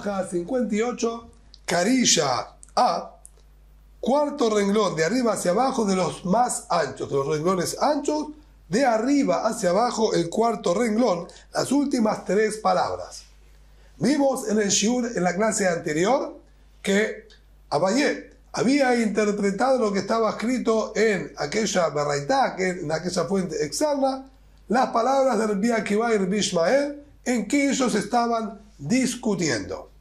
hoja 58, carilla A, cuarto renglón de arriba hacia abajo de los más anchos, de los renglones anchos, de arriba hacia abajo el cuarto renglón, las últimas tres palabras. Vimos en el shiur, en la clase anterior, que Abayé había interpretado lo que estaba escrito en aquella baraitá, en aquella fuente externa, las palabras de Rabbi Akiva y Rabbi Ishmael, en que ellos estaban discutiendo.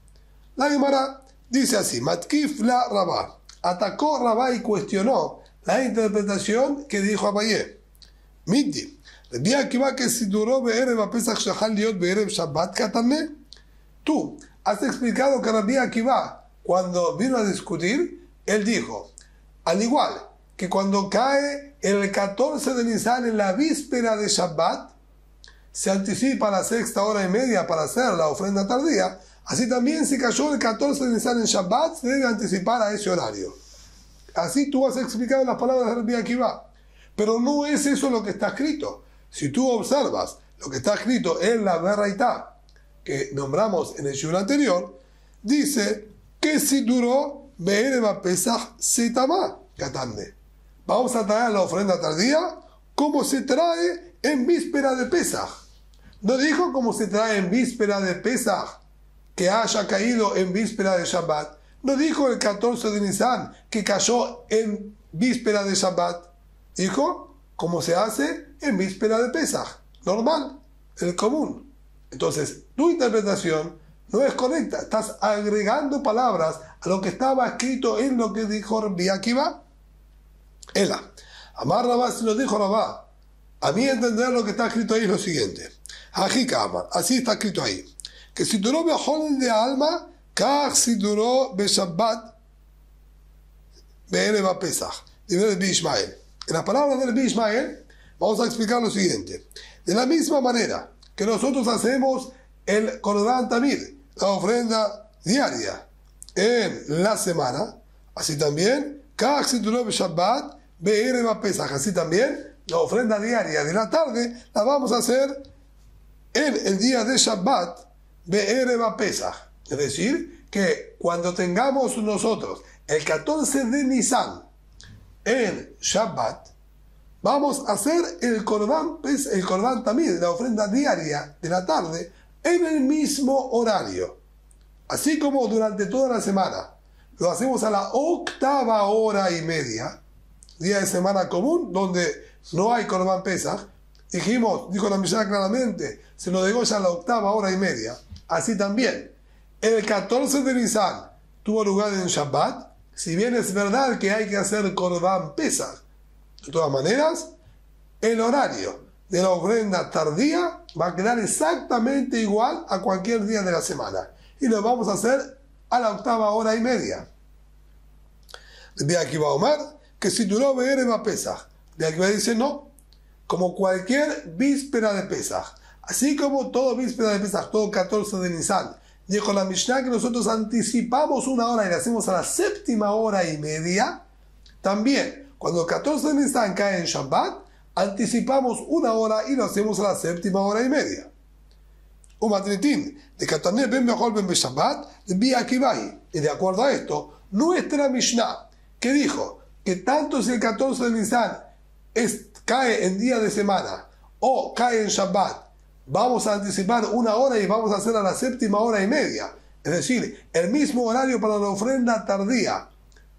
La Gemara dice así: Matkif la Rabá, atacó Rabá y cuestionó la interpretación que dijo Abayé. Miti, Rabbi Akiva que si duró be'erev pesach shachal liot be'erev Shabbat katameh. Tú has explicado que Rabbi Akiva, cuando vino a discutir, él dijo, al igual que cuando cae el 14 de Nisan en la víspera de Shabbat, se anticipa a la 6:30 para hacer la ofrenda tardía, así también si cayó el 14 de Nisan en Shabbat, se debe anticipar a ese horario. Así tú has explicado las palabras de Rabbi Akiva. Pero no es eso lo que está escrito. Si tú observas lo que está escrito en la Beraitá, que nombramos en el shiur anterior, dice que si duró be'erev pesach setama katande. Vamos a traer la ofrenda tardía como se trae en víspera de Pesach. No dijo como se trae en víspera de Pesach, que haya caído en víspera de Shabbat. No dijo el 14 de Nisan, que cayó en víspera de Shabbat. Dijo como se hace en víspera de Pesach. Normal, el común. Entonces, tu interpretación no es correcta. Estás agregando palabras a lo que estaba escrito en lo que dijo Rabbi Akiva. Ela, Amar Rabá, si lo dijo Rabá, a mí entender lo que está escrito ahí es lo siguiente. Ajika Amar, así está escrito ahí. Que si duró bejol de alma, kach si duró beshabbat, be'erev pesach. De Rabbi Ishmael. En las palabras de Rabbi Ishmael, vamos a explicar lo siguiente. De la misma manera que nosotros hacemos el Korban Tamid, la ofrenda diaria, en la semana, así también, kach si duró beshabbat, be'erev pesach. Así también, la ofrenda diaria de la tarde la vamos a hacer en el día de Shabbat, be'erev pesach. Es decir, que cuando tengamos nosotros el 14 de Nisan en Shabbat, vamos a hacer el Korban Tamid, la ofrenda diaria de la tarde, en el mismo horario. Así como durante toda la semana lo hacemos a la 8:30, día de semana común, donde no hay Korban Pesach. Dijo la Mishnah claramente, se lo degolla a la 8:30. Así también, el 14 de Nisan tuvo lugar en Shabbat, si bien es verdad que hay que hacer Korban Pesach. De todas maneras, el horario de la ofrenda tardía va a quedar exactamente igual a cualquier día de la semana. Y lo vamos a hacer a la 8:30. De aquí va Omar, que si duró be'erev pesach. De aquí va a decir no, como cualquier víspera de Pesach. Así como todo víspera de Pesach, todo 14 de Nisan. Dijo la Mishnah que nosotros anticipamos una hora y la hacemos a la 7:30. También, cuando el 14 de Nisan cae en Shabbat, anticipamos una hora y lo hacemos a la 7:30. Umatritin, de Kataneh ben Bejol ben Beshabbat, de Akibai. Y de acuerdo a esto, nuestra Mishnah, que dijo que tanto si el 14 de Nisan cae en día de semana o cae en Shabbat, vamos a anticipar una hora y vamos a hacer a la 7:30. Es decir, el mismo horario para la ofrenda tardía.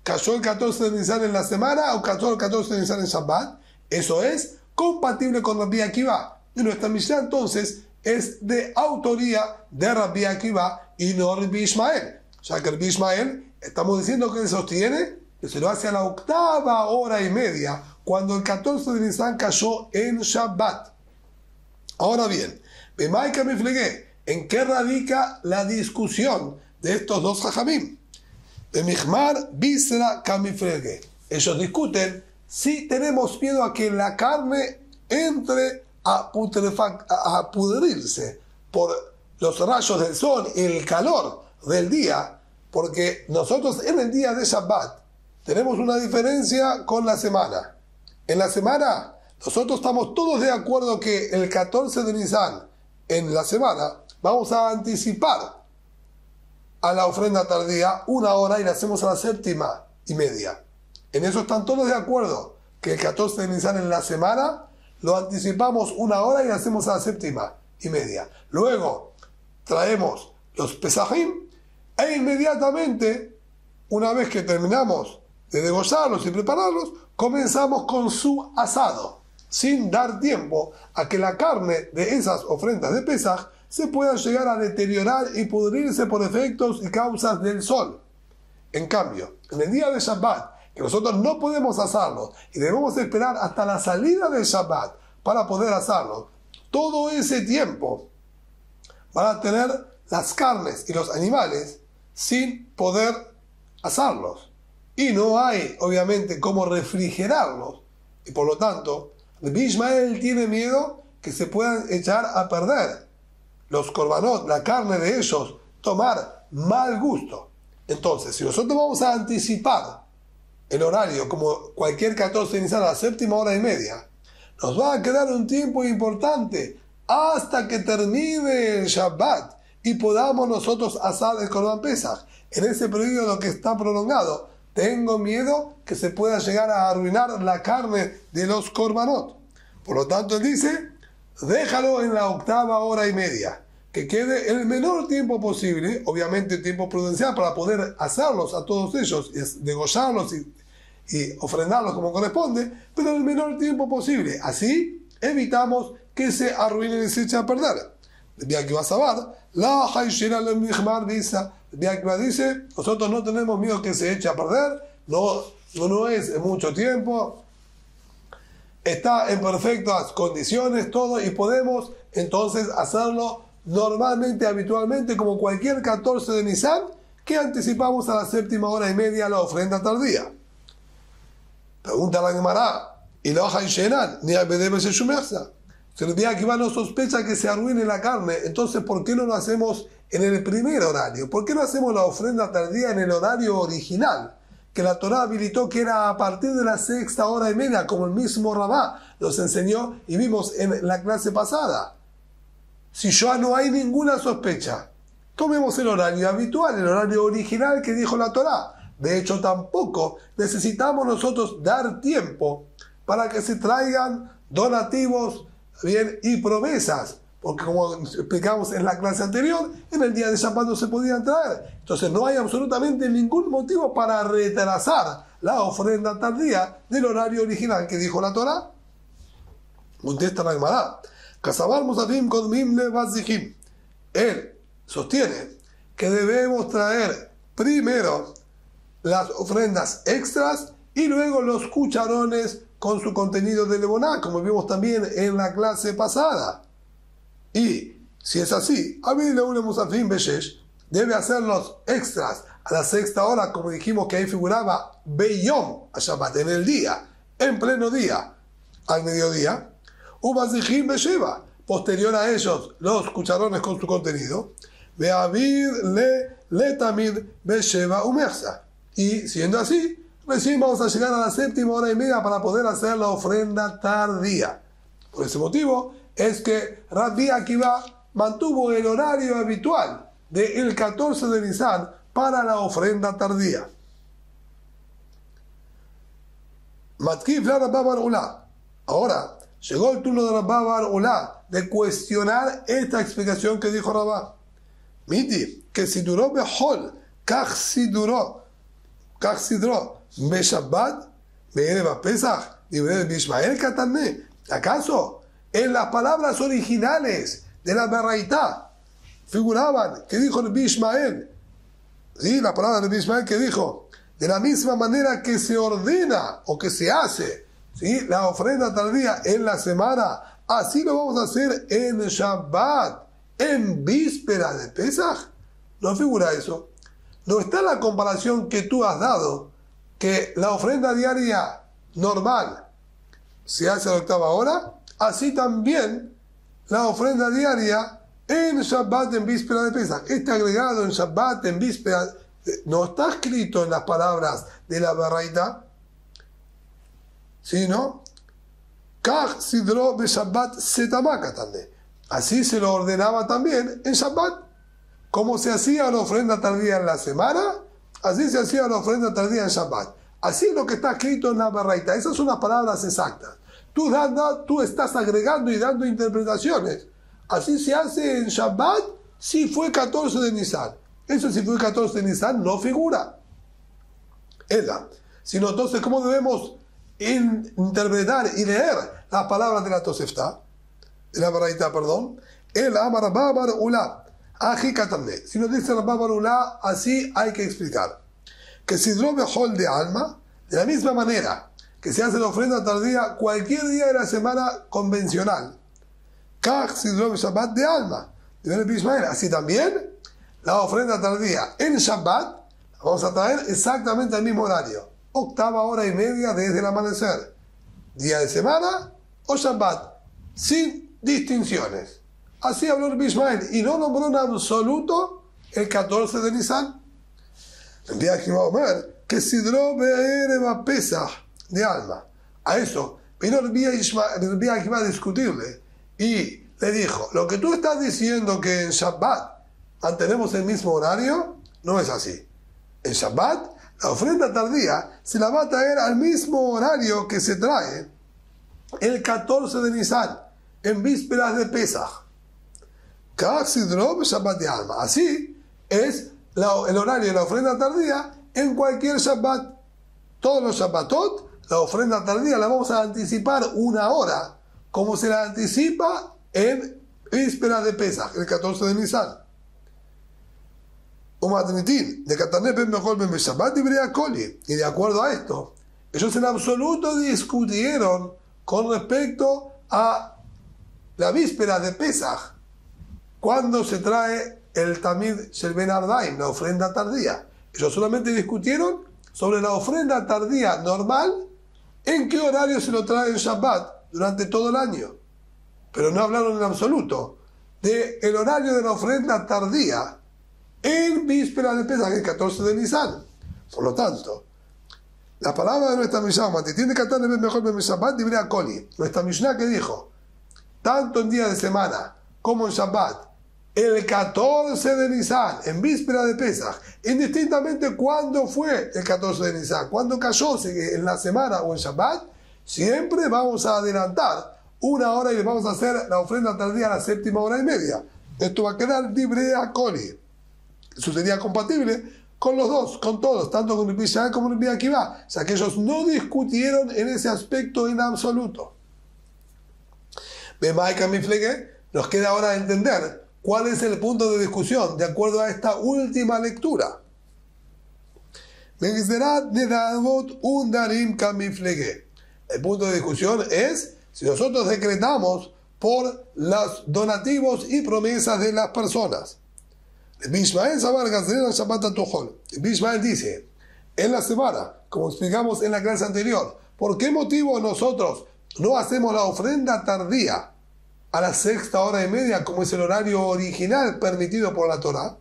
¿Cayó el 14 de Nisan en la semana o cayó el 14 de Nisan en Shabbat? Eso es compatible con Rabbi Akiva. Y nuestra Mishnah entonces es de autoría de Rabbi Akiva y no Rabbi Ishmael. Ya que Rabbi Ishmael, estamos diciendo que él sostiene que se lo hace a la 8:30, cuando el 14 de Nisan cayó en Shabbat. Ahora bien, ¿en qué radica la discusión de estos dos jajamim? Ellos discuten si tenemos miedo a que la carne entre a pudrirse por los rayos del sol y el calor del día, porque nosotros en el día de Shabbat tenemos una diferencia con la semana. En la semana nosotros estamos todos de acuerdo que el 14 de Nisan en la semana vamos a anticipar a la ofrenda tardía 1 hora y la hacemos a la 7:30. En eso están todos de acuerdo, que el 14 de Nisan en la semana lo anticipamos 1 hora y la hacemos a la 7:30. Luego traemos los pesajim e inmediatamente, una vez que terminamos de degollarlos y prepararlos, comenzamos con su asado, sin dar tiempo a que la carne de esas ofrendas de Pesaj se pueda llegar a deteriorar y pudrirse por efectos y causas del sol. En cambio, en el día de Shabbat, que nosotros no podemos asarlos y debemos esperar hasta la salida del Shabbat para poder asarlos, todo ese tiempo van a tener las carnes y los animales sin poder asarlos. Y no hay, obviamente, cómo refrigerarlos. Y por lo tanto, Rabbi Ishmael tiene miedo que se puedan echar a perder los korbanot, la carne de ellos, tomar mal gusto. Entonces, si nosotros vamos a anticipar el horario, como cualquier 14 de Nisan a la 7:30, nos va a quedar un tiempo importante hasta que termine el Shabbat y podamos nosotros asar el Korban Pesach. En ese periodo que está prolongado, tengo miedo que se pueda llegar a arruinar la carne de los korbanot. Por lo tanto, él dice, déjalo en la 8:30, que quede el menor tiempo posible, obviamente tiempo prudencial para poder asarlos a todos ellos, degollarlos y ofrendarlos como corresponde, pero el menor tiempo posible. Así evitamos que se arruinen y se echen a perder. Rabbi Akiva Sabar, la Haishira le Mihmar Visa. Rabbi Akiva dice, nosotros no tenemos miedo que se eche a perder, no es mucho tiempo, está en perfectas condiciones todo y podemos entonces hacerlo normalmente, habitualmente, como cualquier 14 de Nisan, que anticipamos a la 7:30 la ofrenda tardía. Pregunta la Gemara, y la hoja llenan, ni a Bedebe se shumerza. Si el día Akiva no sospecha que se arruine la carne, entonces ¿por qué no lo hacemos en el primer horario? ¿Por qué no hacemos la ofrenda tardía en el horario original? Que la Torá habilitó que era a partir de la 6:30, como el mismo Rabá nos enseñó y vimos en la clase pasada. Si ya no hay ninguna sospecha, tomemos el horario habitual, el horario original que dijo la Torá. De hecho, tampoco necesitamos nosotros dar tiempo para que se traigan donativos, bien, y promesas, porque como explicamos en la clase anterior, en el día de Shabbat no se podían traer. Entonces no hay absolutamente ningún motivo para retrasar la ofrenda tardía del horario original que dijo la Torá. Contesta la Gemara. Él sostiene que debemos traer primero las ofrendas extras y luego los cucharones con su contenido de levoná, como vimos también en la clase pasada. Y si es así, debe hacer los extras a la 6:00, como dijimos que ahí figuraba Beyom a Shabbat, en el día, en pleno día, al mediodía. Ubazijim Besheva, posterior a ellos, los cucharones con su contenido. Beavid le tamid Besheva Umersa. Y siendo así, recién vamos a llegar a la 7:30 para poder hacer la ofrenda tardía. Por ese motivo es que Rabbi Akiva mantuvo el horario habitual del 14 de Nisan para la ofrenda tardía. Matkif la Rabba Bar Ulá. Ahora llegó el turno de Rabba Bar Ulá de cuestionar esta explicación que dijo Rabba. Miti, que si duró Behol, Kach si duró Beshabbat, Be'erev Pesach, y Be'erev Ishmael Katané. ¿Acaso en las palabras originales de la Beraitá figuraban que dijo el Ishmael? Sí, la palabra de Ishmael que dijo, de la misma manera que se ordena o que se hace, ¿sí?, la ofrenda tardía en la semana, así lo vamos a hacer en Shabbat, en víspera de Pesach. No figura eso. No está la comparación que tú has dado, que la ofrenda diaria normal se hace a la 8ª hora, así también la ofrenda diaria en Shabbat, en víspera de Pesach. Este agregado en Shabbat, en víspera, no está escrito en las palabras de la Beraitá, sino Kach sidro be Shabbat setamaka también. Así se lo ordenaba también en Shabbat. Como se hacía la ofrenda tardía en la semana, así se hacía la ofrenda tardía en Shabbat. Así es lo que está escrito en la Baraita. Esas son las palabras exactas. Tú estás agregando y dando interpretaciones. Así se hace en Shabbat si fue 14 de Nisan. Eso si fue 14 de Nisan no figura. Sino entonces, ¿cómo debemos interpretar y leer las palabras de la Tosefta? De la Baraita, perdón. El Amar Babar Ula. Si nos dice la Babar Ula, así hay que explicar. Que Sidro Behol de alma, de la misma manera que se hace la ofrenda tardía cualquier día de la semana convencional. Kach Sidro Shabbat de alma. Así también, la ofrenda tardía en Shabbat, vamos a traer exactamente al mismo horario. 8:30 desde el amanecer. Día de semana o Shabbat, sin distinciones. Así habló el Ismael y no nombró en absoluto el 14 de Nisan. Envía aquí va a ver que Sidro Be'ereva Pesach de alma. A eso vino el Bía que va a discutirle y le dijo: lo que tú estás diciendo que en Shabbat mantenemos el mismo horario, no es así. En Shabbat, la ofrenda tardía se la va a traer al mismo horario que se trae el 14 de Nisan, en vísperas de Pesach. Así es el horario de la ofrenda tardía en cualquier Shabbat. Todos los Shabbatot, la ofrenda tardía la vamos a anticipar una hora, como se la anticipa en vísperas de Pesach, el 14 de Nisan. Y de acuerdo a esto, ellos en absoluto discutieron con respecto a la víspera de Pesach, cuando se trae el Tamid Shel Ben Arbaim, la ofrenda tardía. Ellos solamente discutieron sobre la ofrenda tardía normal, en qué horario se lo trae en Shabbat durante todo el año. Pero no hablaron en absoluto del horario de la ofrenda tardía en víspera de Pesach, el 14 de Nisan. Por lo tanto, la palabra de nuestra Mishnah, tiene que cantar mejor en Shabbat, libre a Koli. Nuestra Mishnah que dijo, tanto en día de semana como en Shabbat, el 14 de Nisan, en víspera de Pesach, indistintamente cuándo fue el 14 de Nisan, cuándo cayó, si en la semana o en Shabbat, siempre vamos a adelantar una hora y le vamos a hacer la ofrenda tardía a la 7:30. Esto va a quedar libre a Koli. Eso sería compatible con los dos, con todos, tanto con el Bishai como el Bia Akiva. O sea que ellos no discutieron en ese aspecto en absoluto. Nos queda ahora entender cuál es el punto de discusión de acuerdo a esta última lectura. El punto de discusión es si nosotros decretamos por los donativos y promesas de las personas. Bishmael dice, en la semana, como explicamos en la clase anterior, ¿por qué motivo nosotros no hacemos la ofrenda tardía a la 6:30, como es el horario original permitido por la Torah?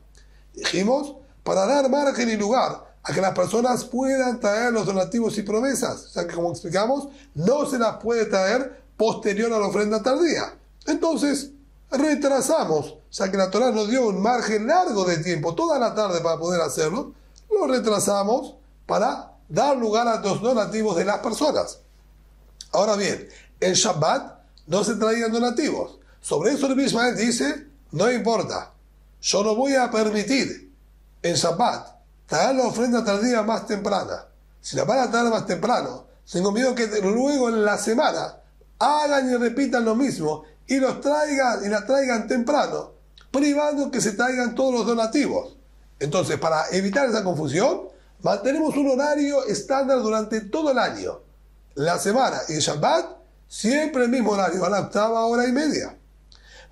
Dijimos, para dar margen y lugar a que las personas puedan traer los donativos y promesas. O sea que, como explicamos, no se las puede traer posterior a la ofrenda tardía. Entonces, retrasamos, o sea que la Torah nos dio un margen largo de tiempo, toda la tarde para poder hacerlo, lo retrasamos para dar lugar a los donativos de las personas. Ahora bien, en Shabbat no se traían donativos. Sobre eso el Bishmael dice, no importa, yo no voy a permitir en Shabbat traer la ofrenda tardía más temprana. Si la van a traer más temprano, tengo miedo que luego en la semana hagan y repitan lo mismo y la traigan temprano, privando que se traigan todos los donativos. Entonces, para evitar esa confusión, mantenemos un horario estándar durante todo el año. La semana y el Shabbat, siempre el mismo horario, a la 8:30.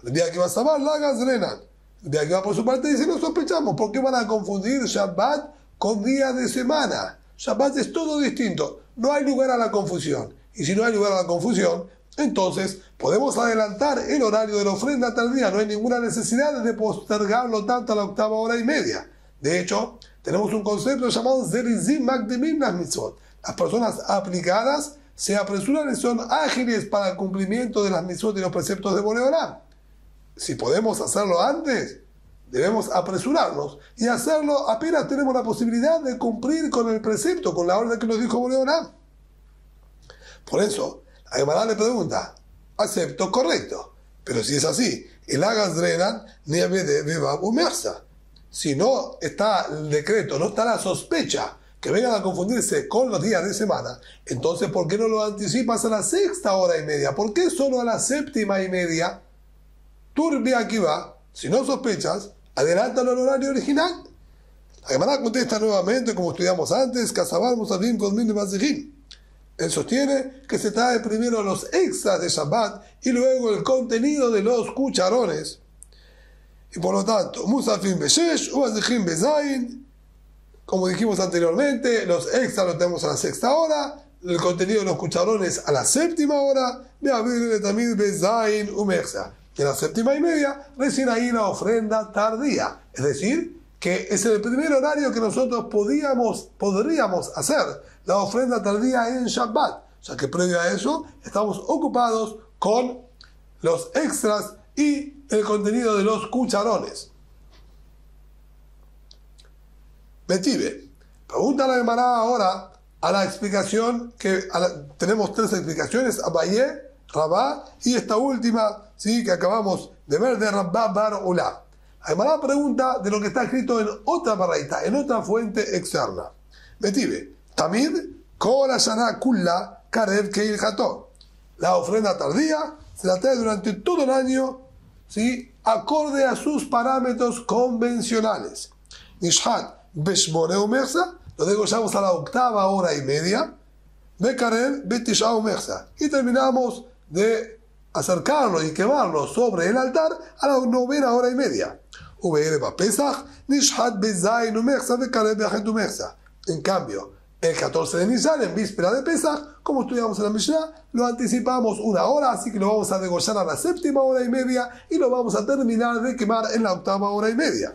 El día que va a Sabar, la Gazrenan. El día que va por su parte dice, no sospechamos, ¿por qué van a confundir Shabbat con día de semana? Shabbat es todo distinto, no hay lugar a la confusión. Y si no hay lugar a la confusión, entonces podemos adelantar el horario de la ofrenda tardía, no hay ninguna necesidad de postergarlo tanto a la 8:30. De hecho, tenemos un concepto llamado Zerizim Makdimim las mitzvot. Las personas aplicadas se apresuran y son ágiles para el cumplimiento de las mitzvot y los preceptos de Boreolam. Si podemos hacerlo antes, debemos apresurarnos y hacerlo apenas tenemos la posibilidad de cumplir con el precepto, con la orden que nos dijo Boreolam. Por eso, la Gemara le pregunta, acepto, correcto, pero si es así, el hagas drenan ni de bebab umersa. Si no está el decreto, no está la sospecha que vengan a confundirse con los días de semana, entonces ¿por qué no lo anticipas a la 6:30? ¿Por qué solo a la 7:30? Turbi aquí va, si no sospechas, adelántalo al horario original. La Gemara contesta nuevamente, como estudiamos antes, Kasabar Musafim con Min Mazijim. Él sostiene que se trae primero los extras de Shabbat y luego el contenido de los cucharones. Y por lo tanto, Musafim Beshesh, Mazijim Bezain, como dijimos anteriormente, los extras los tenemos a la 6:00, el contenido de los cucharones a la 7:00, y a la 7:30, recién ahí la ofrenda tardía. Es decir, que es el primer horario que nosotros podríamos hacer la ofrenda tardía en Shabbat. O sea que previo a eso estamos ocupados con los extras y el contenido de los cucharones. Betive, pregunta la Gemara ahora a la explicación tenemos 3 explicaciones, Abayé, Rabá y esta última, ¿sí?, que acabamos de ver de Rabba Bar Ula. La Gemara pregunta de lo que está escrito en otra baraita, en otra fuente externa. Betive, Tamid, Kol Hashana Kulla, Karev Keil Hator. La ofrenda tardía se la trae durante todo el año, ¿sí?, acorde a sus parámetros convencionales. Nishhat Beshmone Umersa, lo degollamos a la 8:30, Bekarev Betisha Umersa, y terminamos de acercarlo y quemarlo sobre el altar a la 9:30. Ubeereba Pesach, Nishhat Bezain Umersa, Bekarev Beachet Umersa. En cambio, el 14 de Nisan, en víspera de Pesach, como estudiamos en la Mishnah, lo anticipamos 1 hora, así que lo vamos a degollar a la 7:30 y lo vamos a terminar de quemar en la 8:30.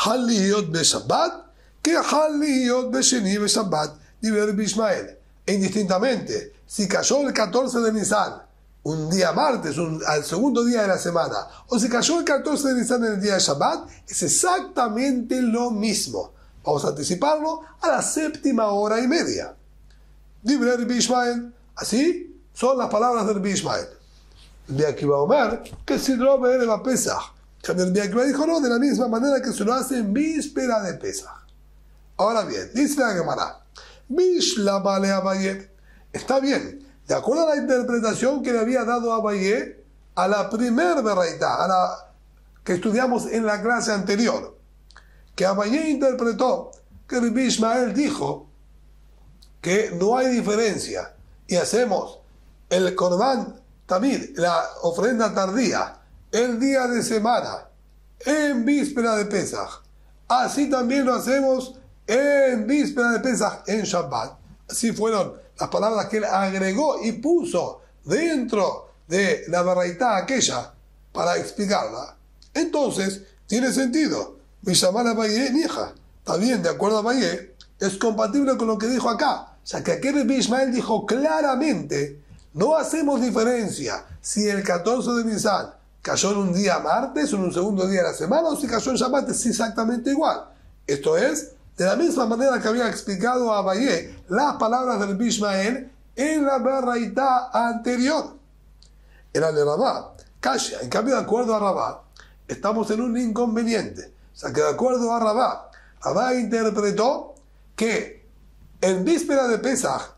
Haliyot Beshabbat, que Haliyot Besheni Beshabbat, Diber Bishmael. E indistintamente, si cayó el 14 de Nisan, un día martes, al segundo día de la semana, o si cayó el 14 de Nisan en el día de Shabbat, es exactamente lo mismo. Vamos a anticiparlo a la 7:30. Diber Bishmael. Así son las palabras del Bishmael. El día que iba a Omer, que si lo ve en la Pesach. El día que me dijo no, de la misma manera que se lo hace en víspera de Pesach. Ahora bien, dice la Gemara, Bishlama le Abayé. Está bien, de acuerdo a la interpretación que le había dado Abayé a la primer beraita, a la que estudiamos en la clase anterior, que Abayé interpretó que Rabbi Ishmael dijo que no hay diferencia y hacemos el Korban Tamid, la ofrenda tardía, el día de semana, en víspera de Pesach. Así también lo hacemos en víspera de Pesach, en Shabbat. Así fueron las palabras que él agregó y puso dentro de la beraita aquella para explicarla. Entonces, tiene sentido. Mishamar Abayé Nieja. Está bien, de acuerdo a Abayé, es compatible con lo que dijo acá. O sea, que aquí Rabbi Ishmael dijo claramente, no hacemos diferencia si el 14 de Nisan cayó en un día martes o en un segundo día de la semana, o si cayó en Shabbat, es exactamente igual. Esto es, de la misma manera que había explicado a Abayé las palabras del Bishmael en la beraita anterior. Era el de Rabá, Kasha. En cambio, de acuerdo a Rabá, estamos en un inconveniente. O sea, que de acuerdo a Rabá, Rabá interpretó que en víspera de Pesach,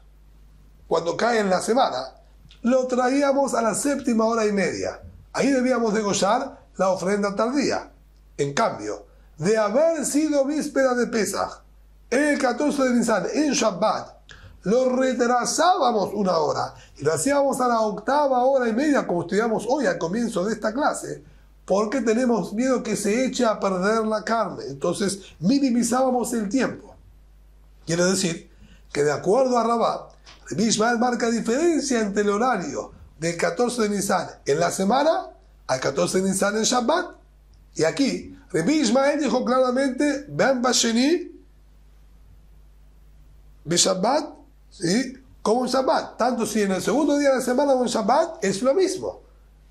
cuando cae en la semana, lo traíamos a la 7:30. Ahí debíamos degollar la ofrenda tardía. En cambio, de haber sido víspera de Pesach, el 14 de Nisan, en Shabbat, lo retrasábamos 1 hora y lo hacíamos a la 8:30, como estudiamos hoy al comienzo de esta clase, porque tenemos miedo que se eche a perder la carne. Entonces, minimizábamos el tiempo. Quiere decir que de acuerdo a Rabá, Rabbi Ishmael marca diferencia entre el horario del 14 de Nisan en la semana al 14 de Nisan en Shabbat. Y aquí, Rabbi Ishmael dijo claramente, Ben Basheni, Shabbat, ¿sí?, como en Shabbat. Tanto si en el segundo día de la semana o en Shabbat, es lo mismo.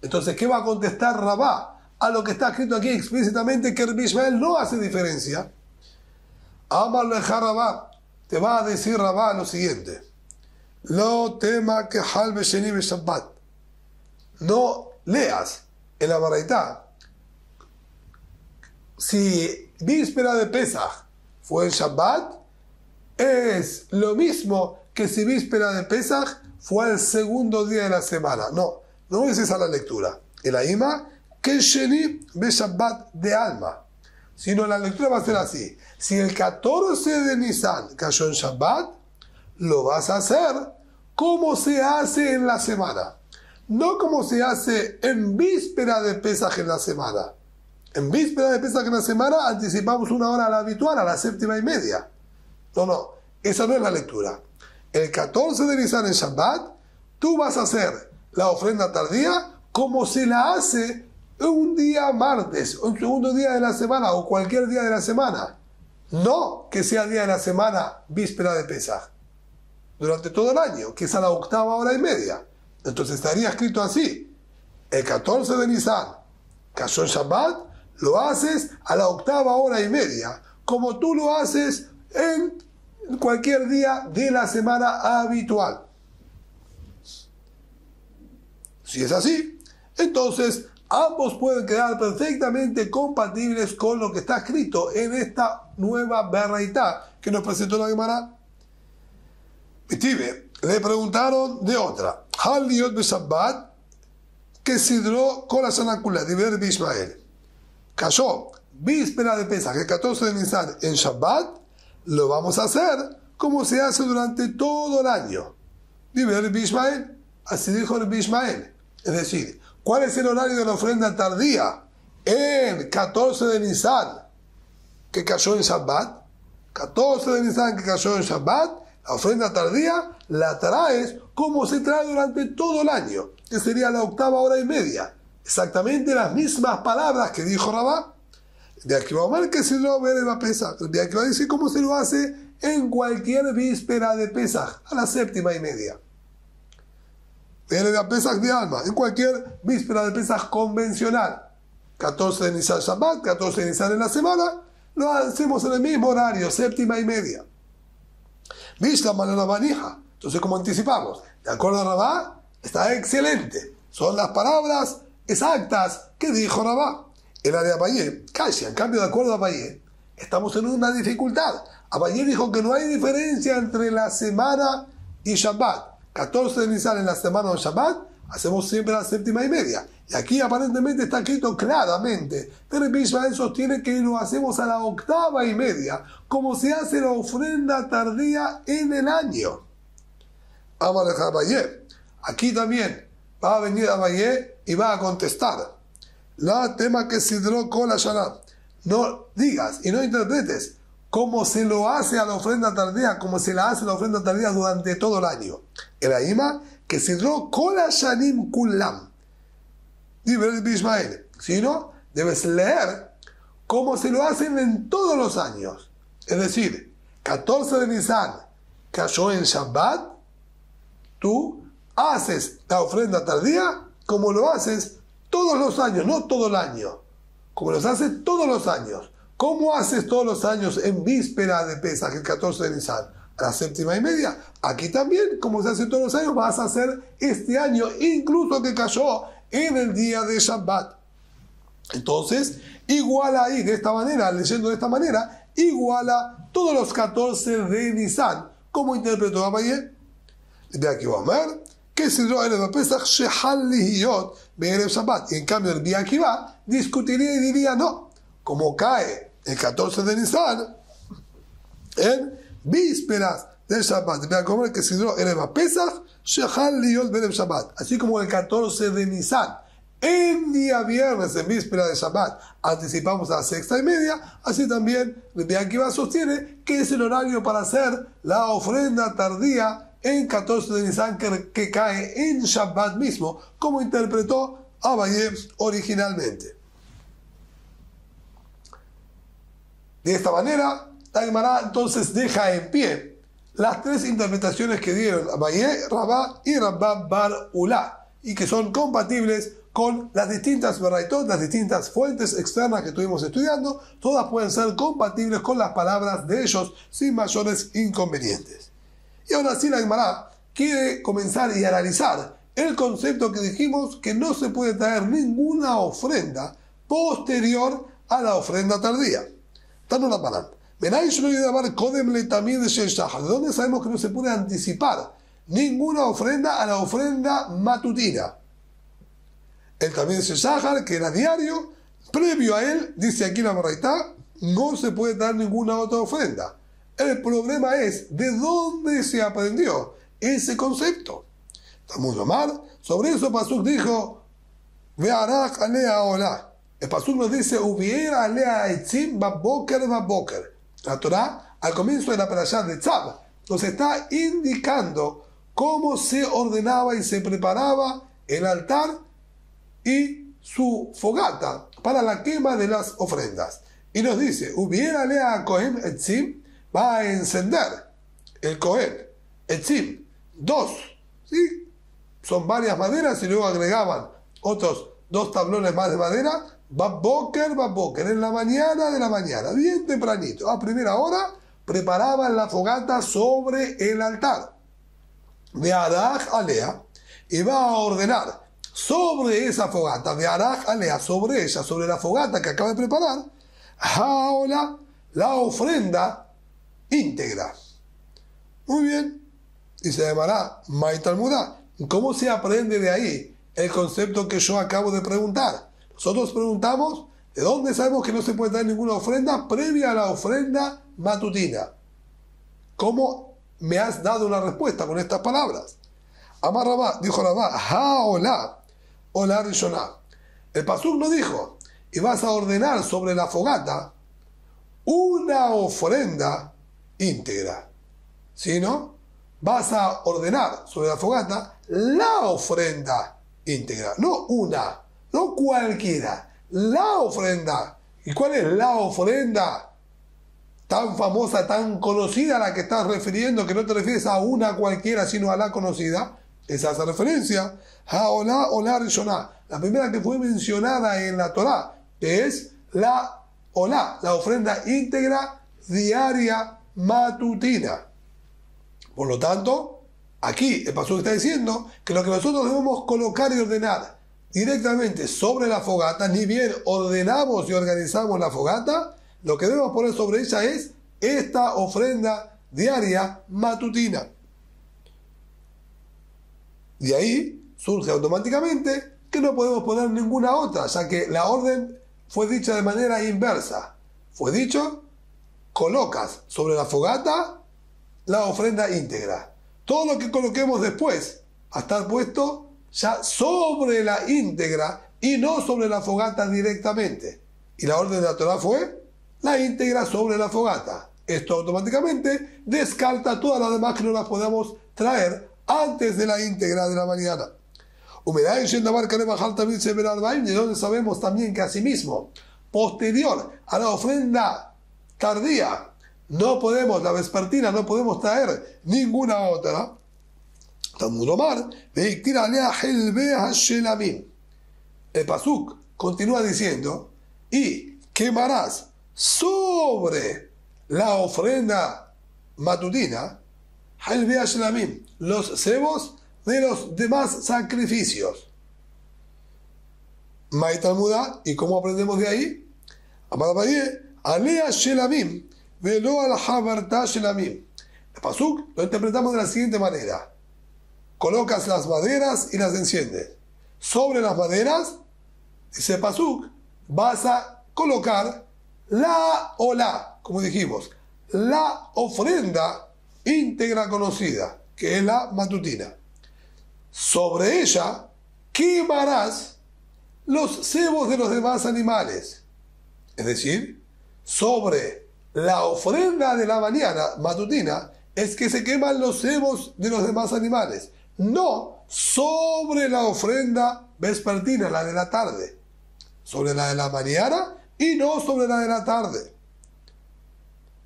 Entonces, ¿qué va a contestar Rabá a lo que está escrito aquí explícitamente que Rabbi Ishmael no hace diferencia. Amar leja Rabá, te va a decir Rabá lo siguiente: Lo tema que hal besheni beshabbat. No leas en la baraitá si víspera de Pesaj fue en Shabbat, es lo mismo que si víspera de Pesaj fue el segundo día de la semana. No es esa la lectura. El Aima, que Sheni Beshabbat de alma. Sino la lectura va a ser así: si el 14 de Nisan cayó en Shabbat, lo vas a hacer como se hace en la semana. No como se hace en víspera de Pesaj en la semana. En víspera de Pesaj en la semana anticipamos una hora a la habitual, a las 7:30. No, esa no es la lectura. El 14 de Nisan en Shabbat, tú vas a hacer la ofrenda tardía como se la hace un día martes, un segundo día de la semana o cualquier día de la semana. No que sea día de la semana víspera de Pesaj. Durante todo el año, que es a la 8:30. Entonces estaría escrito así: el 14 de Nisan cayó en Shabbat, lo haces a la 8:30, como tú lo haces en cualquier día de la semana habitual. Si es así, entonces ambos pueden quedar perfectamente compatibles con lo que está escrito en esta nueva baraitá que nos presentó la Gemara. Le preguntaron de otra: Hal liot beshabbat que sidró con la sanakula de Rabbi Ishmael. Cayó víspera de Pesaj, el 14 de Nisan en Shabbat, lo vamos a hacer como se hace durante todo el año. Dice Rabbi Ishmael, así dijo Rabbi Ishmael. Es decir, ¿cuál es el horario de la ofrenda tardía en 14 de Nisan que cayó en Shabbat? 14 de Nisan que cayó en Shabbat, la ofrenda tardía la traes como se trae durante todo el año, que sería la 8:30. Exactamente las mismas palabras que dijo Rabá. De aquí va a ver que se lo ve a Pesaj. De aquí va a decir cómo se lo hace en cualquier víspera de Pesaj, a las 7:30. Viene a Pesaj de alma, en cualquier víspera de Pesaj convencional. 14 de Nisan Shabbat, 14 de Nisan en la semana, lo hacemos en el mismo horario, 7:30. ¿Viste la manera manija? Entonces, como anticipamos, de acuerdo a Rabá, está excelente. Son las palabras exactas que dijo Rabá. El área de Abayé, casi, en cambio, de acuerdo a Abayé, estamos en una dificultad. Abayé dijo que no hay diferencia entre la semana y Shabbat. 14 de Nisan en la semana o Shabbat, hacemos siempre a las 7:30. Y aquí aparentemente está escrito claramente. Pero Rabbi Ishmael sostiene que lo hacemos a la 8:30, como se hace la ofrenda tardía en el año. Vamos a dejar a Abayé. Aquí también va a venir Abayé y va a contestar: la tema que sidró con la Shana. No digas y no interpretes como se lo hace a la ofrenda tardía, como se la hace la ofrenda tardía durante todo el año. El Aima que sidró con la Shanim Kulam. Dice Ishmael, si no, debes leer como se lo hacen en todos los años. Es decir, 14 de Nisan cayó en Shabbat, tú haces la ofrenda tardía como lo haces todos los años, no todo el año, como los haces todos los años. ¿Cómo haces todos los años en víspera de Pesaj, el 14 de Nisan, a las 7:30? Aquí también, como se hace todos los años, vas a hacer este año, incluso que cayó en el día de Shabbat. Entonces, iguala ahí, de esta manera, leyendo de esta manera, iguala todos los 14 de Nisan, como interpretó Abayé. De aquí va a ver que si no era Pesach, Shehal Lihiyot Be'erev Shabbat. Y en cambio, el Rabbi Akiva discutiría y diría: no, como cae el 14 de Nisan en vísperas del Shabbat. Vean cómo que si no era Pesach, Shehal Lihiyot Be'erev Shabbat. Así como el 14 de Nisan en día viernes, en víspera de Shabbat, anticipamos a las 6:30, así también Rabbi Akiva sostiene que es el horario para hacer la ofrenda tardía en 14 de Nisan que cae en Shabbat mismo, como interpretó Abayé originalmente. De esta manera, la Gemara entonces deja en pie las tres interpretaciones que dieron Abayé, Rabá y Rabba Bar Ulá. y que son compatibles con las distintas veraitot, las distintas fuentes externas que estuvimos estudiando. Todas pueden ser compatibles con las palabras de ellos sin mayores inconvenientes. Y ahora sí la Gemara quiere comenzar y analizar el concepto que dijimos que no se puede traer ninguna ofrenda posterior a la ofrenda tardía. Tano la palabra. ¿De dónde sabemos que no se puede anticipar ninguna ofrenda a la ofrenda matutina? El también de Shahar, que era diario, previo a él, dice aquí la Baraitá, no se puede dar ninguna otra ofrenda. El problema es de dónde se aprendió ese concepto. Talmud Lomar, sobre eso Pasuk dijo, Ve'arach alea olá. El Pasuk nos dice, Uviera alea etzim baboker baboker. La Torá, al comienzo de la parashá de Tzab, nos está indicando cómo se ordenaba y se preparaba el altar y su fogata para la quema de las ofrendas. Y nos dice, Uviera alea kohen etzim, va a encender el kohen etzim, 2, ¿sí? Son varias maderas y luego agregaban otros 2 tablones más de madera. Baboker, en la mañana de la mañana, bien tempranito, a primera hora, preparaban la fogata sobre el altar. De Araj Alea, y va a ordenar sobre esa fogata, de Araj Alea, sobre ella, sobre la fogata que acaba de preparar, Haola, la ofrenda íntegra. Muy bien, y se llamará Maitalmudá. ¿Cómo se aprende de ahí el concepto que yo acabo de preguntar? Nosotros preguntamos, ¿de dónde sabemos que no se puede dar ninguna ofrenda previa a la ofrenda matutina? ¿Cómo me has dado una respuesta con estas palabras? Amar Rabá, dijo Rabá, Haola, Ola Rishoná. El Pasuk no dijo, y vas a ordenar sobre la fogata una ofrenda íntegra, sino vas a ordenar sobre la fogata la ofrenda íntegra, no una, no cualquiera, la ofrenda. ¿Y cuál es la ofrenda tan famosa, tan conocida a la que estás refiriendo, que no te refieres a una cualquiera, sino a la conocida? Esa hace referencia a Olá Rishoná, la primera que fue mencionada en la Torá, que es la Olá, la ofrenda íntegra diaria matutina. Por lo tanto, aquí el pastor está diciendo que lo que nosotros debemos colocar y ordenar directamente sobre la fogata, ni bien ordenamos y organizamos la fogata, lo que debemos poner sobre ella es esta ofrenda diaria matutina. De ahí surge automáticamente que no podemos poner ninguna otra, ya que la orden fue dicha de manera inversa. Fue dicho, colocas sobre la fogata la ofrenda íntegra. Todo lo que coloquemos después a estar puesto ya sobre la íntegra y no sobre la fogata directamente. Y la orden de la Torá fue la íntegra sobre la fogata. Esto automáticamente descarta todas las demás que no las podamos traer antes de la íntegra de la mañana. De donde sabemos también que asimismo, posterior a la ofrenda tardía, no podemos, la vespertina, no podemos traer ninguna otra. Talmud Lomar, el Pasuk continúa diciendo, y quemarás sobre la ofrenda matutina los cebos de los demás sacrificios. Maitalmudá, ¿y cómo aprendemos de ahí? Amadabaye, alea shelamim, velo al haberta shelamim. El pasuk lo interpretamos de la siguiente manera: colocas las maderas y las enciendes. Sobre las maderas, dice pasuk, vas a colocar la olá, como dijimos, la ofrenda íntegra conocida, que es la matutina. Sobre ella quemarás los cebos de los demás animales. Es decir, sobre la ofrenda de la mañana matutina es que se queman los cebos de los demás animales, no sobre la ofrenda vespertina, la de la tarde, sobre la de la mañana y no sobre la de la tarde.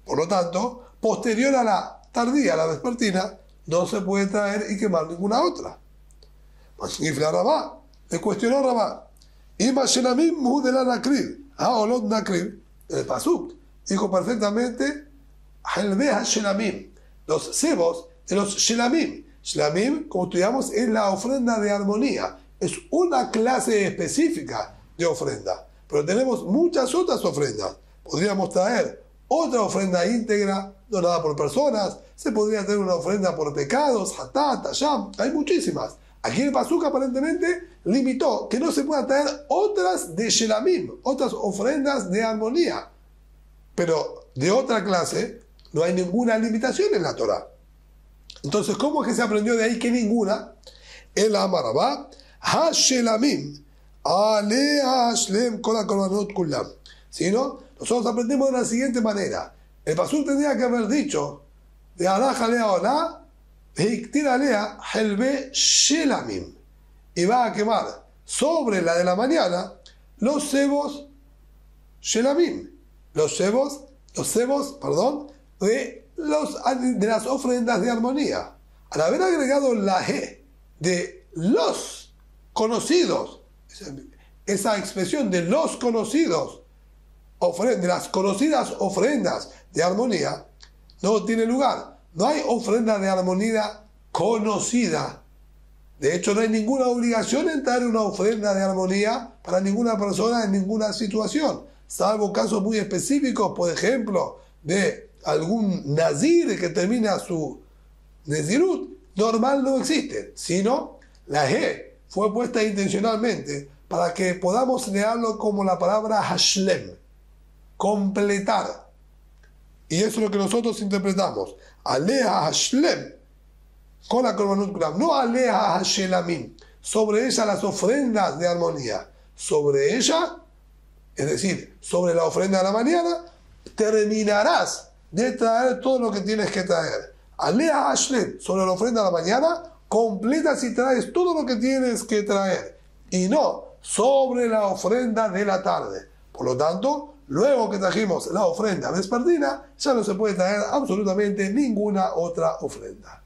Por lo tanto, posterior a la tardía, a la vespertina, no se puede traer y quemar ninguna otra. Masnifla Rabá, le cuestionó Rabá. Ima Shelamim Mudela Nakrir, Olot Nakrir, el Pasuk, dijo perfectamente, Helbea Shelamim, los cebos de los Shelamim. Shelamim, como estudiamos, es la ofrenda de armonía, es una clase específica de ofrenda, pero tenemos muchas otras ofrendas. Podríamos traer otra ofrenda íntegra, donada por personas, se podría tener una ofrenda por pecados, hatat, tasham, hay muchísimas. Aquí el Pasuk aparentemente limitó que no se puedan traer otras de Shelamim, otras ofrendas de armonía. Pero de otra clase no hay ninguna limitación en la Torah. Entonces, ¿cómo es que se aprendió de ahí que ninguna? El Amarabá, Ha-Shelamim, Alea Hashlem Kol HaKorbanot Kulam. ¿Sí, no? Nosotros aprendemos de la siguiente manera. El Pasuk tendría que haber dicho, de Alá Lea Olá, Veiktir Lea Helbe Shelamim. Y va a quemar sobre la de la mañana los cebos Shelamim. Los cebos, de las ofrendas de armonía. Al haber agregado la G de los conocidos, esa expresión de los conocidos, de las conocidas ofrendas de armonía, no tiene lugar. No hay ofrenda de armonía conocida. De hecho, no hay ninguna obligación en traer una ofrenda de armonía para ninguna persona en ninguna situación, salvo casos muy específicos, por ejemplo, de algún nazir que termina su nezirut. Normal no existe, sino la G fue puesta intencionalmente para que podamos leerlo como la palabra hashlem, completar. Y eso es lo que nosotros interpretamos. Alea hashlem con la korbanot kulam, no alea hashelamim, sobre ella las ofrendas de armonía, sobre ella, es decir, sobre la ofrenda de la mañana, terminarás de traer todo lo que tienes que traer. Alea hashlem, sobre la ofrenda de la mañana, completas y traes todo lo que tienes que traer, y no sobre la ofrenda de la tarde. Por lo tanto, luego que trajimos la ofrenda vespertina, ya no se puede traer absolutamente ninguna otra ofrenda.